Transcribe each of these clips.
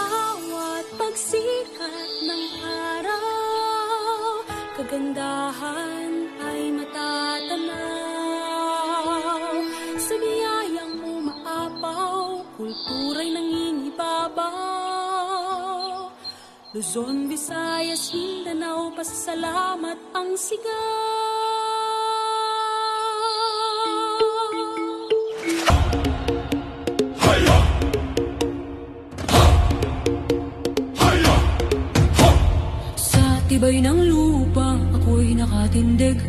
bawat pagsikat ng araw, kagandahan ay matatanaw. Sa biyayang umaapaw, kultura'y nangingibabaw. Luzon, Visayas, Mindanao, pasasalamat ang sigaw. Tibay ng lupa, ako'y nakatindig.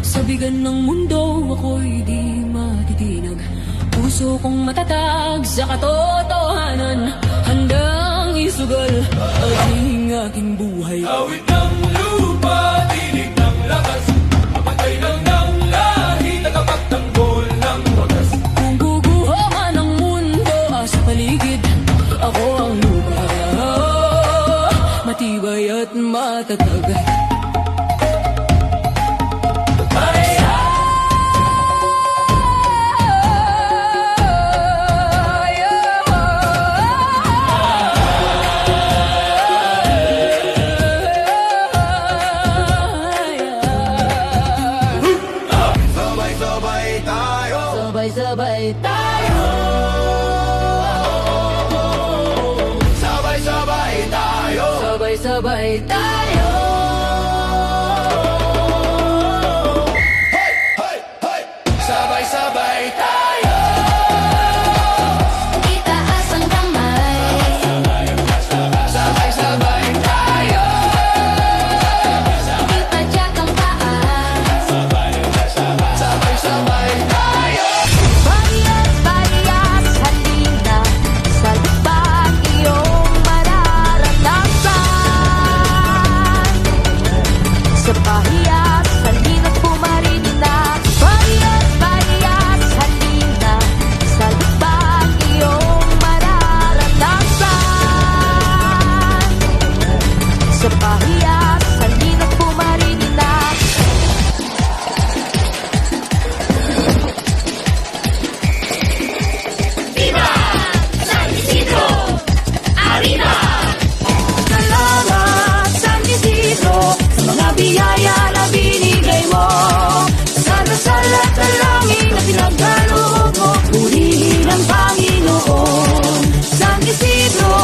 Sa bigan ng mundo, ako'y di matitinag. Puso kong matatag sa katotohanan, handang isugal ang aking buhay. Awit ng lupa, tinig ng lakas, mapatay lang ng lahi, tagapagtanggol ng wagas. Kung guguho man ang mundo sa paligid, ako ang lupa, matibay at matatag. Sabay-sabay tayo, Sabay-sabay tayo, sabay-sabay tayo, sabay-sabay tayo. hey, hey, hey! Sabay-sabay tayo, Itaas ang kamay, sabay-sabay tayo, ipadyak ang paa. sabay-sabay tayo. Bayas, bayas, halina sa lupang iyong mararanasan. Sa pahiyas, halina't pumarina. Bayas, bayas, halina sa lupang iyong mararanasan. Sa pahiyas, halina't pumarina. Salamat, San Isidro, sa mga biyaya na binigay mo. Sa dasal at dalangin na pinagkaloob mo, purihin ang Panginoon. San Isidro,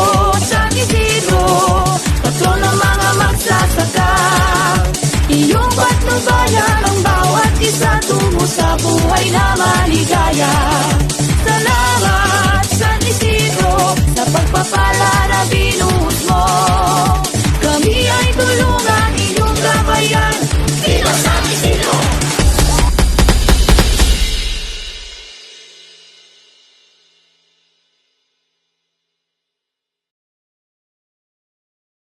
patron ng mga magsasaka. Iyong patnubayan ang bawat isa tungo sa buhay na maligaya. Salamat, San Isidro, sa pagpapala